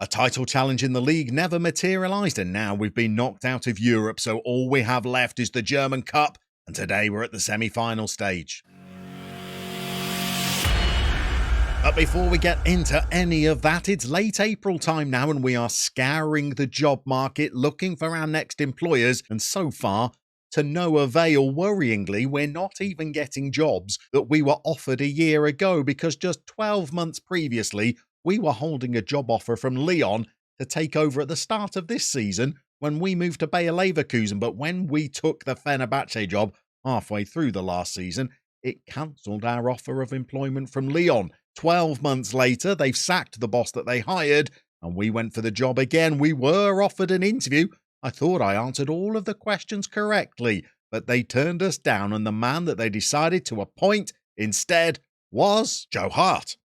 A title challenge in the league never materialised, and now we've been knocked out of Europe, so all we have left is the German Cup, and today we're at the semi-final stage. But before we get into any of that, it's late April time now, and we are scouring the job market, looking for our next employers, and so far, to no avail. Worryingly, we're not even getting jobs that we were offered a year ago, because just 12 months previously, we were holding a job offer from Lyon to take over at the start of this season when we moved to Bayer Leverkusen. But when we took the Fenerbahce job halfway through the last season, it cancelled our offer of employment from Lyon. 12 months later, they've sacked the boss that they hired, and we went for the job again. We were offered an interview. I thought I answered all of the questions correctly, but they turned us down, and the man that they decided to appoint instead was Joe Hart.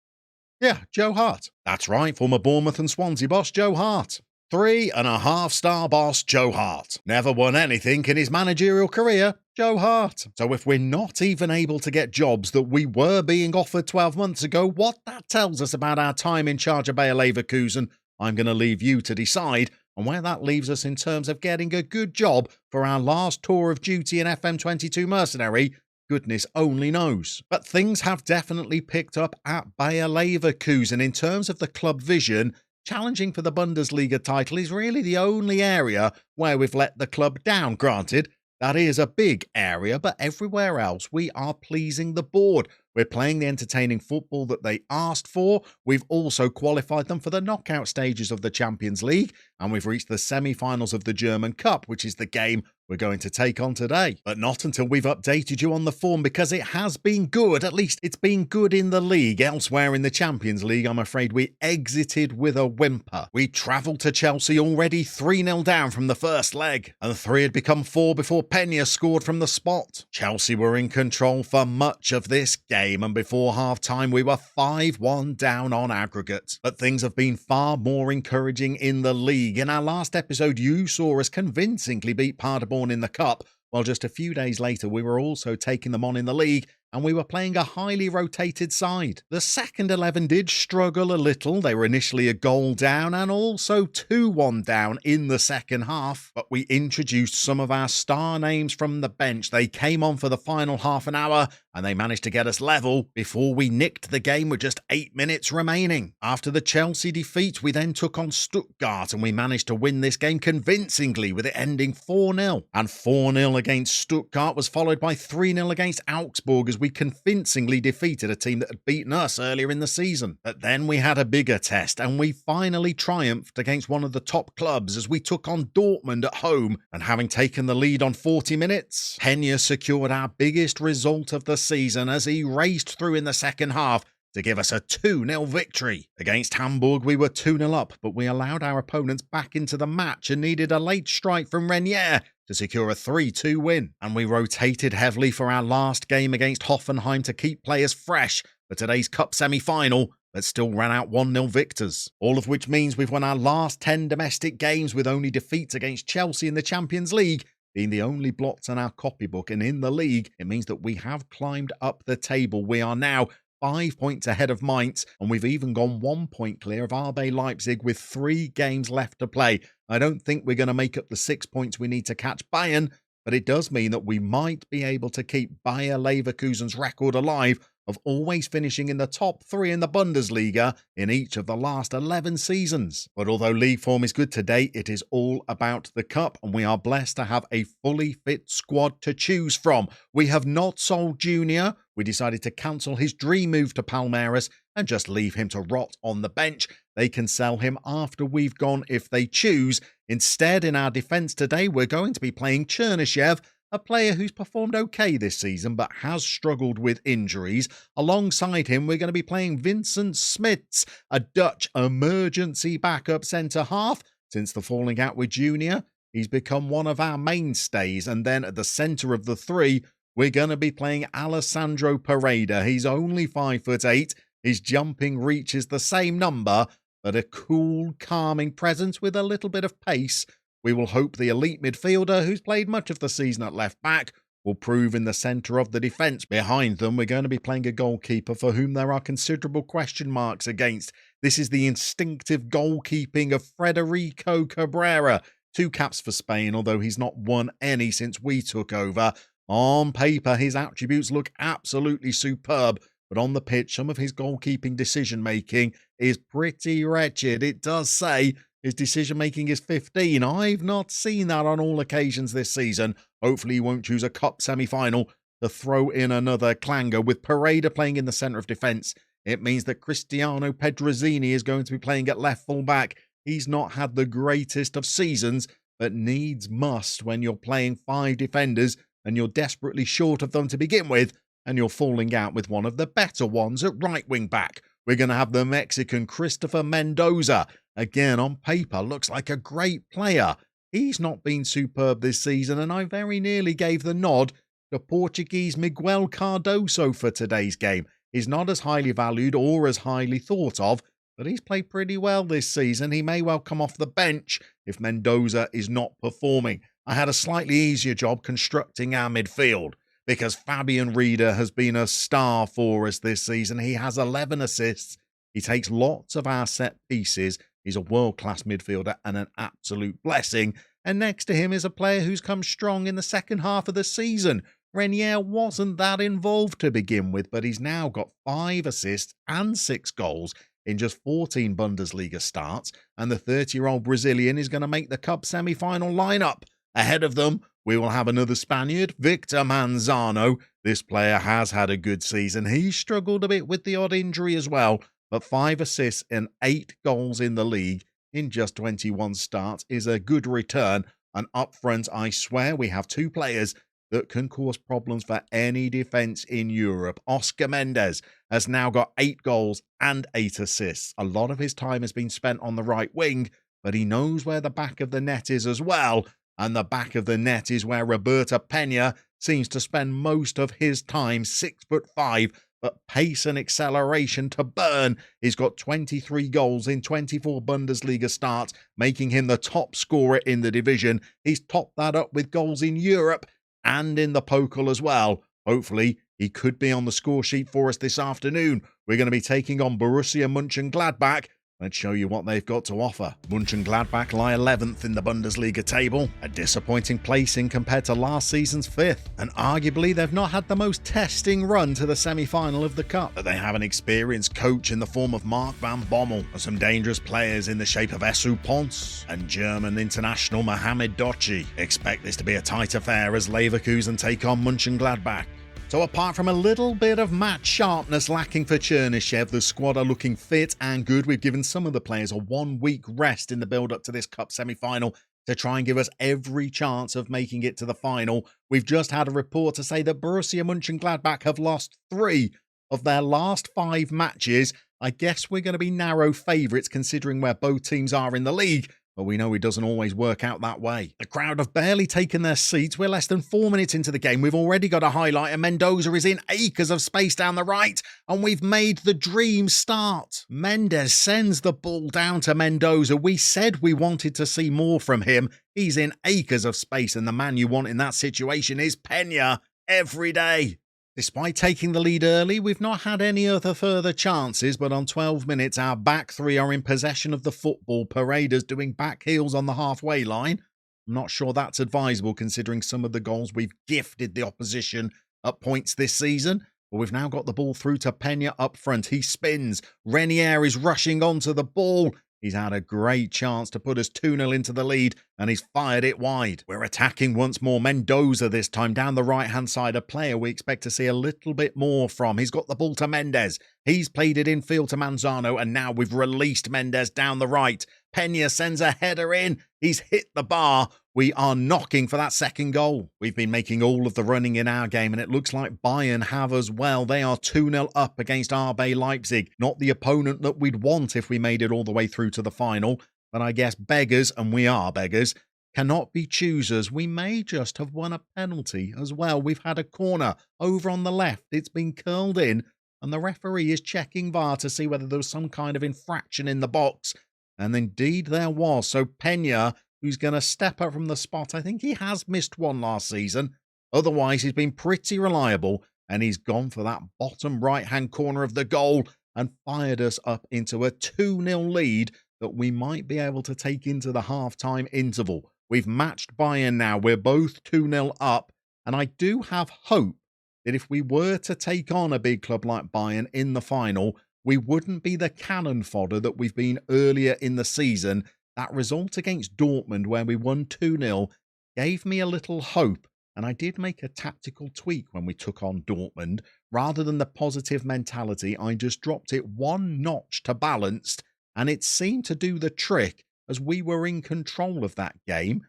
Yeah, Joe Hart. That's right, former Bournemouth and Swansea boss Joe Hart. 3.5-star boss Joe Hart. Never won anything in his managerial career, Joe Hart. So if we're not even able to get jobs that we were being offered 12 months ago, what that tells us about our time in charge of Bayer Leverkusen, I'm going to leave you to decide. And where that leaves us in terms of getting a good job for our last tour of duty in FM22 Mercenary, goodness only knows. But things have definitely picked up at Bayer Leverkusen. In terms of the club vision, challenging for the Bundesliga title is really the only area where we've let the club down. Granted, that is a big area, but everywhere else we are pleasing the board. We're playing the entertaining football that they asked for. We've also qualified them for the knockout stages of the Champions League, and we've reached the semi-finals of the German Cup, which is the game we're going to take on today. But not until we've updated you on the form, because it has been good. At least it's been good in the league. Elsewhere in the Champions League, I'm afraid we exited with a whimper. We travelled to Chelsea already 3-0 down from the first leg, and 3 had become 4 before Peña scored from the spot. Chelsea were in control for much of this game, and before half-time we were 5-1 down on aggregate. But things have been far more encouraging in the league. In our last episode, you saw us convincingly beat PADERBORN in the Cup, while just a few days later we were also taking them on in the league, and we were playing a highly rotated side. The second 11 did struggle a little. They were initially a goal down and also 2-1 down in the second half, but we introduced some of our star names from the bench. They came on for the final half an hour and they managed to get us level before we nicked the game with just 8 minutes remaining. After the Chelsea defeat, we then took on Stuttgart and we managed to win this game convincingly, with it ending 4-0. And 4-0 against Stuttgart was followed by 3-0 against Augsburg, as we convincingly defeated a team that had beaten us earlier in the season. But then we had a bigger test, and we finally triumphed against one of the top clubs as we took on Dortmund at home, and having taken the lead on 40 minutes, Peña secured our biggest result of the season as he raced through in the second half to give us a 2-0 victory. Against Hamburg, we were 2-0 up, but we allowed our opponents back into the match and needed a late strike from Renier to secure a 3-2 win. And we rotated heavily for our last game against Hoffenheim to keep players fresh for today's cup semi-final, but still ran out 1-0 victors. All of which means we've won our last 10 domestic games, with only defeats against Chelsea in the Champions League being the only blots on our copybook. And in the league, it means that we have climbed up the table. We are now 5 points ahead of Mainz, and we've even gone 1 point clear of RB Leipzig with 3 games left to play. I don't think we're going to make up the 6 points we need to catch Bayern, but it does mean that we might be able to keep Bayer Leverkusen's record alive of always finishing in the top 3 in the Bundesliga in each of the last 11 seasons. But although league form is good today, it is all about the cup, and we are blessed to have a fully fit squad to choose from. We have not sold Junior. We decided to cancel his dream move to Palmeiras and just leave him to rot on the bench. They can sell him after we've gone if they choose. Instead, in our defence today, we're going to be playing Chernishev, a player who's performed okay this season but has struggled with injuries. Alongside him, we're going to be playing Vincent Smits, a Dutch emergency backup centre-half. Since the falling out with Junior, he's become one of our mainstays. And then at the centre of the 3, we're going to be playing Alessandro Pereira. He's only 5'8". His jumping reach is the same number, but a cool, calming presence with a little bit of pace. We will hope the elite midfielder, who's played much of the season at left back, will prove in the centre of the defence. Behind them, we're going to be playing a goalkeeper for whom there are considerable question marks against. This is the instinctive goalkeeping of Federico Cabrera. 2 caps for Spain, although he's not won any since we took over. On paper, his attributes look absolutely superb, but on the pitch, some of his goalkeeping decision-making is pretty wretched. It does say his decision-making is 15. I've not seen that on all occasions this season. Hopefully he won't choose a cup semi-final to throw in another clanger. With Pareda playing in the centre of defence, it means that Cristiano Pedrozzini is going to be playing at left full-back. He's not had the greatest of seasons, but needs must when you're playing 5 defenders and you're desperately short of them to begin with, and you're falling out with one of the better ones at right wing back. We're going to have the Mexican Christopher Mendoza. Again, on paper, looks like a great player. He's not been superb this season, and I very nearly gave the nod to Portuguese Miguel Cardoso for today's game. He's not as highly valued or as highly thought of, but he's played pretty well this season. He may well come off the bench if Mendoza is not performing. I had a slightly easier job constructing our midfield because Fabian Rieder has been a star for us this season. He has 11 assists. He takes lots of our set pieces. He's a world-class midfielder and an absolute blessing. And next to him is a player who's come strong in the second half of the season. Renier wasn't that involved to begin with, but he's now got 5 assists and 6 goals in just 14 Bundesliga starts, and the 30-year-old Brazilian is going to make the cup semi-final lineup. Ahead of them, we will have another Spaniard, Victor Manzano. This player has had a good season. He struggled a bit with the odd injury as well, but 5 assists and 8 goals in the league in just 21 starts is a good return. And up front, I swear we have 2 players that can cause problems for any defence in Europe. Oscar Mendes has now got 8 goals and 8 assists. A lot of his time has been spent on the right wing, but he knows where the back of the net is as well. And the back of the net is where Roberto Pena seems to spend most of his time. 6'5", but pace and acceleration to burn. He's got 23 goals in 24 Bundesliga starts, making him the top scorer in the division. He's topped that up with goals in Europe and in the Pokal as well. Hopefully, he could be on the score sheet for us this afternoon. We're going to be taking on Borussia Monchengladbach. Let's show you what they've got to offer. Monchengladbach lie 11th in the Bundesliga table, a disappointing placing compared to last season's 5th, and arguably they've not had the most testing run to the semi-final of the Cup. But they have an experienced coach in the form of Mark van Bommel, and some dangerous players in the shape of Esu Pons and German international Mohamed Doci. Expect this to be a tight affair as Leverkusen take on Monchengladbach. So apart from a little bit of match sharpness lacking for Chernishev, the squad are looking fit and good. We've given some of the players a 1-week rest in the build-up to this Cup semi-final to try and give us every chance of making it to the final. We've just had a report to say that Borussia Monchengladbach have lost 3 of their last 5 matches. I guess we're going to be narrow favourites considering where both teams are in the league, but we know it doesn't always work out that way. The crowd have barely taken their seats. We're less than 4 minutes into the game. We've already got a highlight, and Mendoza is in acres of space down the right, and we've made the dream start. Mendes sends the ball down to Mendoza. We said we wanted to see more from him. He's in acres of space, and the man you want in that situation is Pena every day. Despite taking the lead early, we've not had any other further chances, but on 12 minutes, our back 3 are in possession of the football. Paredes doing back heels on the halfway line. I'm not sure that's advisable considering some of the goals we've gifted the opposition at points this season. But we've now got the ball through to Pena up front. He spins. Renier is rushing onto the ball. He's had a great chance to put us 2-0 into the lead, and he's fired it wide. We're attacking once more. Mendoza this time down the right-hand side, a player we expect to see a little bit more from. He's got the ball to Mendes. He's played it infield to Manzano, and now we've released Mendes down the right. Pena sends a header in. He's hit the bar. We are knocking for that second goal. We've been making all of the running in our game, and it looks like Bayern have as well. They are 2-0 up against RB Leipzig. Not the opponent that we'd want if we made it all the way through to the final. But I guess beggars, and we are beggars, cannot be choosers. We may just have won a penalty as well. We've had a corner over on the left. It's been curled in, and the referee is checking VAR to see whether there was some kind of infraction in the box. And indeed there was. So Pena, who's going to step up from the spot, I think he has missed one last season, Otherwise, he's been pretty reliable, and he's gone for that bottom right-hand corner of the goal and fired us up into a 2-0 lead that we might be able to take into the half-time interval. We've matched Bayern now. We're both 2-0 up, and I do have hope that if we were to take on a big club like Bayern in the final, we wouldn't be the cannon fodder that we've been earlier in the season. That result against Dortmund, where we won 2-0, gave me a little hope, and I did make a tactical tweak when we took on Dortmund. Rather than the positive mentality, I just dropped it one notch to balanced, and it seemed to do the trick as we were in control of that game.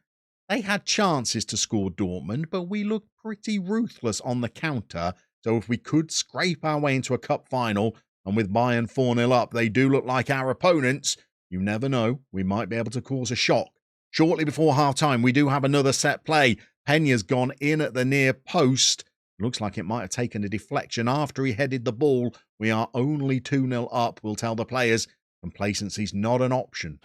They had chances to score Dortmund, but we looked pretty ruthless on the counter, so if we could scrape our way into a cup final, and with Bayern 4-0 up, they do look like our opponents, you never know, we might be able to cause a shock. Shortly before half-time, we do have another set play. Peña's gone in at the near post. Looks like it might have taken a deflection after he headed the ball. We are only 2-0 up. We'll tell the players complacency's not an option.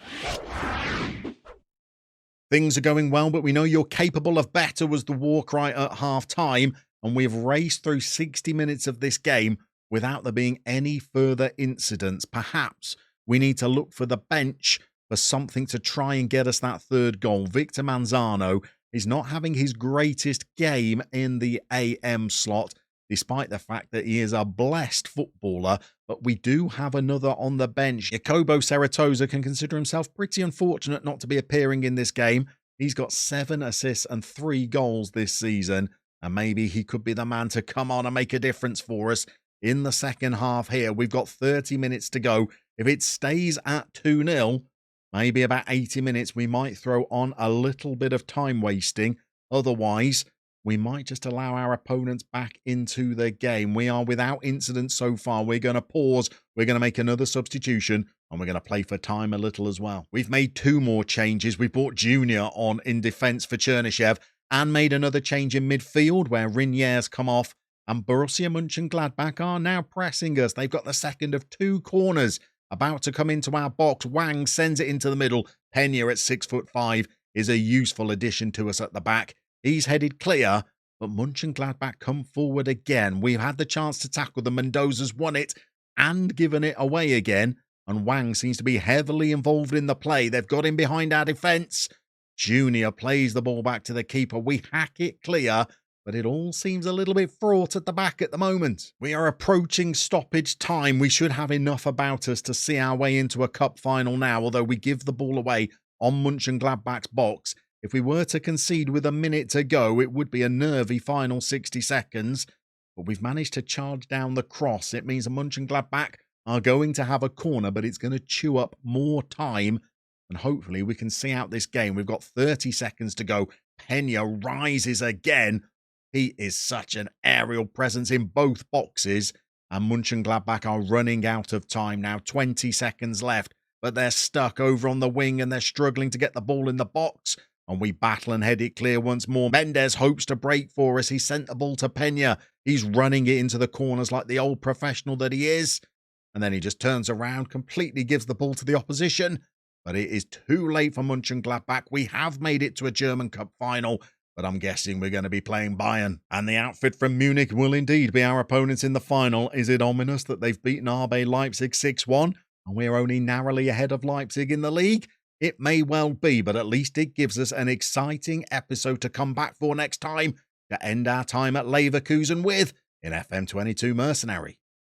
Things are going well, but we know you're capable of better was the war cry at half-time, and we've raced through 60 minutes of this game without there being any further incidents. Perhaps we need to look for the bench for something to try and get us that third goal. Victor Manzano is not having his greatest game in the AM slot, despite the fact that he is a blessed footballer, but we do have another on the bench. Jacobo Ceratosa can consider himself pretty unfortunate not to be appearing in this game. He's got 7 assists and 3 goals this season, and maybe he could be the man to come on and make a difference for us in the second half here. We've got 30 minutes to go. If it stays at 2-0, maybe about 80 minutes, we might throw on a little bit of time wasting. Otherwise, we might just allow our opponents back into the game. We are without incident so far. We're going to pause. We're going to make another substitution, and we're going to play for time a little as well. We've made 2 more changes. We brought Junior on in defence for Chernyshев and made another change in midfield where Rinier's come off, and Borussia Monchengladbach are now pressing us. They've got the second of 2 corners about to come into our box. Wang sends it into the middle. Peña at 6'5" is a useful addition to us at the back. He's headed clear, but Monchengladbach come forward again. We've had the chance to tackle them. Mendoza's won it and given it away again, and Wang seems to be heavily involved in the play. They've got him behind our defence. Junior plays the ball back to the keeper. We hack it clear, but it all seems a little bit fraught at the back at the moment. We are approaching stoppage time. We should have enough about us to see our way into a cup final now, although we give the ball away on Monchengladbach's box. If we were to concede with a minute to go, it would be a nervy final 60 seconds. But we've managed to charge down the cross. It means Monchengladbach are going to have a corner, but it's going to chew up more time. And hopefully we can see out this game. We've got 30 seconds to go. Peña rises again. He is such an aerial presence in both boxes. And Monchengladbach are running out of time now. 20 seconds left. But they're stuck over on the wing and they're struggling to get the ball in the box. And we battle and head it clear once more. Mendes hopes to break for us. He sent the ball to Peña. He's running it into the corners like the old professional that he is. And then he just turns around, completely gives the ball to the opposition. But it is too late for Monchengladbach. We have made it to a German Cup final, but I'm guessing we're going to be playing Bayern. And the outfit from Munich will indeed be our opponents in the final. Is it ominous that they've beaten RB Leipzig 6-1? And we're only narrowly ahead of Leipzig in the league? It may well be, but at least it gives us an exciting episode to come back for next time to end our time at Leverkusen with in FM22 Mercenary.